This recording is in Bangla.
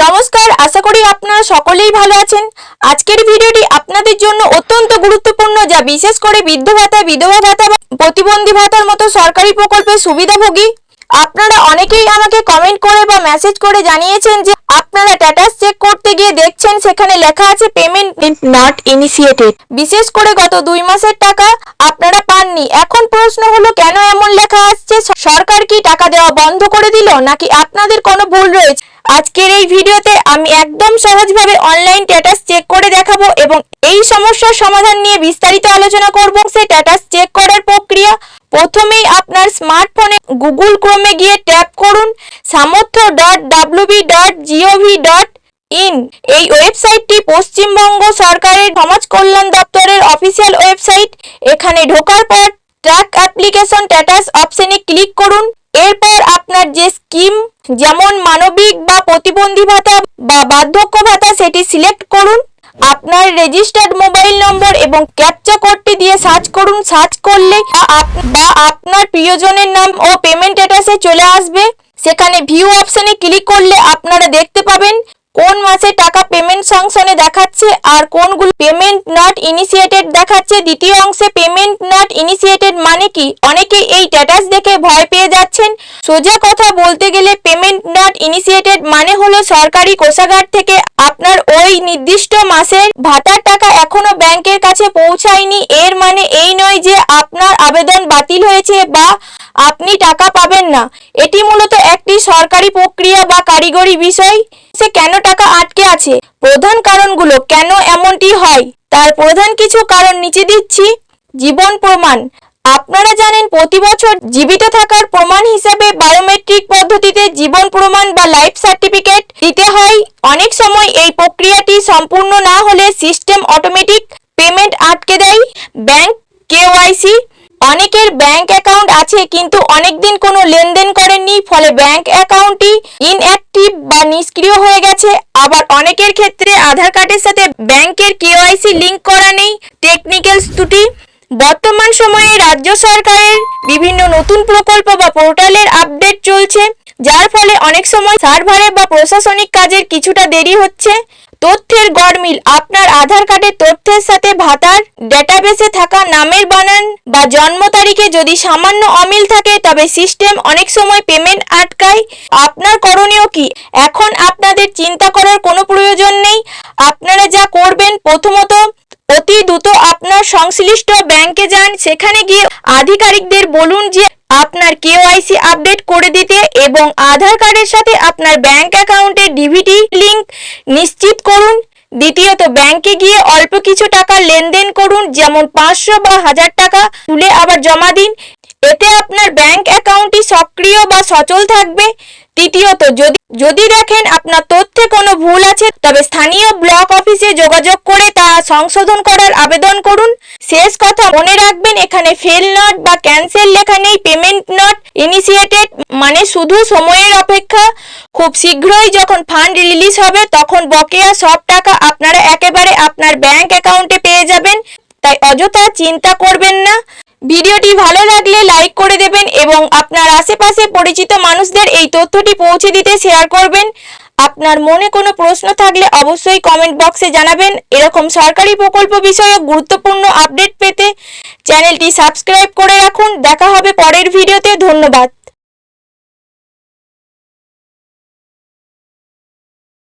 নমস্কার, আশা করি আপনারা সকলেই ভালো আছেন। আজকের ভিডিওটি আপনাদের জন্য অত্যন্ত গুরুত্বপূর্ণ, যা বিশেষ করে বৃদ্ধ ভাতা, বিধবা ভাতা বা প্রতিবন্ধী ভাতার মতো সরকারি প্রকল্পের সুবিধাভোগী। আপনারা অনেকেই আমাকে কমেন্ট করে বা মেসেজ করে জানিয়েছেন যে আপনারা স্ট্যাটাস চেক করতে গিয়ে দেখছেন সেখানে লেখা আছে পেমেন্ট নট ইনিশিয়েটেড। বিশেষ করে গত 2 মাসের টাকা আপনারা পাননি। এখন প্রশ্ন হলো, কেন এমন লেখা আসছে? সরকার কি টাকা দেওয়া বন্ধ করে দিল, নাকি আপনাদের কোনো ভুল রয়েছে? আজকের এই ভিডিওতে আমি একদম সহজভাবে অনলাইন স্ট্যাটাস চেক করে দেখাবো এবং এই সমস্যার সমাধান নিয়ে বিস্তারিত আলোচনা করব। সেই স্ট্যাটাস চেক করার প্রক্রিয়া: প্রথমেই আপনার স্মার্টফোনে গুগল ক্রোমে গিয়ে ট্যাপ করুন samortho.wb.gov.in। এই ওয়েবসাইটটি পশ্চিমবঙ্গ সরকারের সমাজ কল্যাণ দপ্তরের অফিসিয়াল ওয়েবসাইট। এখানে ঢোকার পর ট্র্যাক অ্যাপ্লিকেশন স্ট্যাটাস অপশনে ক্লিক করুন। এরপর আপনার যে স্কিম, যেমন মানবিক বা প্রতিবন্ধী ভাতা বা বার্ধক্য ভাতা, সেটি সিলেক্ট করুন। আপনার রেজিস্টার্ড মোবাইল নম্বর এবং ক্যাপচা কোডটি দিয়ে সার্চ করুন। সার্চ করলে বা আপনার প্রিয়জনের নাম ও পেমেন্ট স্ট্যাটাসে চলে আসবে। সেখানে ভিউ অপশনে ক্লিক করলে আপনারা দেখতে পাবেন কোন মাসে টাকা পেমেন্ট সাংশনে দেখাচ্ছে আর কোনগুলো পেমেন্ট নট ইনিশিয়েটেড দেখাচ্ছে। দ্বিতীয় অংশে পেমেন্ট নট ইনিশিয়েটেড মানে কি? অনেকে এই স্ট্যাটাস দেখে ভয় পেয়ে যাচ্ছেন। সোজা কথা বলতে গেলে পেমেন্ট নট ইনিশিয়েটেড মানে হলো সরকারি কোষাগার থেকে আপনার ওই নির্দিষ্ট মাসের ভাতার টাকা এখনো ব্যাংকের কাছে পৌঁছায়নি। এর মানে এই নয় যে আপনার আবেদন বাতিল হয়েছে বা আপনি টাকা পাবেন না। এটি মূলত একটি সরকারি প্রক্রিয়া বা কারিগরি বিষয়। সে কেন টাকা আটকে আছে? প্রধান কারণগুলো কেন এমনটি হয় তার প্রধান কিছু কারণ নিচে দিচ্ছি। জীবন প্রমাণ: আপনারা জানেন প্রতি বছর জীবিত থাকার প্রমাণ হিসেবে বায়োমেট্রিক পদ্ধতিতে জীবন প্রমাণ বা লাইফ সার্টিফিকেট দিতে হয়। অনেক সময় এই প্রক্রিয়াটি সম্পূর্ণ না হলে সিস্টেম অটোমেটিক পেমেন্ট আটকে দেয়। ব্যাংক কেওয়াইসি: অনেকের ব্যাংক অ্যাকাউন্ট আছে কিন্তু অনেকদিন কোনো লেনদেন করেননি, ফলে ব্যাংক অ্যাকাউন্টটি ইনঅ্যাক্টিভ বা নিষ্ক্রিয় হয়ে গেছে। আবার অনেকের ক্ষেত্রে আধার কার্ডের সাথে ব্যাংকের কেওয়াইসি লিংক করা নেই। টেকনিক্যাল ত্রুটি: বর্তমান সময়ে রাজ্য সরকারের বিভিন্ন নতুন প্রকল্প বা পোর্টালের আপডেট চলছে, যার ফলে অনেক সময় সার্ভারে বা প্রশাসনিক কাজের কিছুটা দেরি হচ্ছে। তথ্যের গরমিল: আপনার আধার কার্ডের তথ্যের সাথে ভাতার ডেটাবেসে থাকা নামের বানান বা জন্ম তারিখে যদি সামান্য অমিল থাকে তবে সিস্টেম অনেক সময় পেমেন্ট আটকায়। আপনার করণীয় কি? এখন আপনাদের চিন্তা করার কোনো প্রয়োজন নেই। আপনারা যা করবেন, প্রথমত অতি দ্রুত আপনার সংশ্লিষ্ট ব্যাংকে যান। সেখানে গিয়ে আধিকারিকদের বলুন যে আপনার কেওয়াইসি আপডেট করে দিতে এবং আধার কার্ডের সাথে আপনার ব্যাংক অ্যাকাউন্টের ডিভিডি লিংক নিশ্চিত করুন। দ্বিতীয়ত, ব্যাংকে গিয়ে অল্প কিছু টাকা লেনদেন করুন, যেমন 500 বা 1000 টাকা তুলে আবার জমা দিন। এতে আপনার ব্যাংক অ্যাকাউন্টটি সক্রিয় বা সচল থাকবে। তৃতীয়ত, যদি দেখেন আপনার তথ্যে কোনো ভুল আছে তবে স্থানীয় ব্লক অফিসে যোগাযোগ করে তা সংশোধন করার আবেদন করুন। শেষ কথা মনে রাখবেন, এখানে ফেল নট বা ক্যান্সেল লেখা নেই। পেমেন্ট নট ইনিশিয়েটেড মানে শুধু সময়ের অপেক্ষা। খুব শীঘ্রই যখন ফান্ড রিলিজ হবে তখন বকেয়া সব টাকা আপনারা একেবারে আপনার ব্যাংক অ্যাকাউন্টে পেয়ে যাবেন। তাই অযথা চিন্তা করবেন না। ভিডিওটি ভালো লাগলে লাইক করে দেবেন এবং আপনার আশেপাশে পরিচিত মানুষদের এই তথ্যটি পৌঁছে দিতে শেয়ার করবেন। আপনার মনে কোনো প্রশ্ন থাকলে অবশ্যই কমেন্ট বক্সে জানাবেন। এরকম সরকারি প্রকল্প বিষয়ক গুরুত্বপূর্ণ আপডেট পেতে চ্যানেলটি সাবস্ক্রাইব করে রাখুন। দেখা হবে পরের ভিডিওতে। ধন্যবাদ।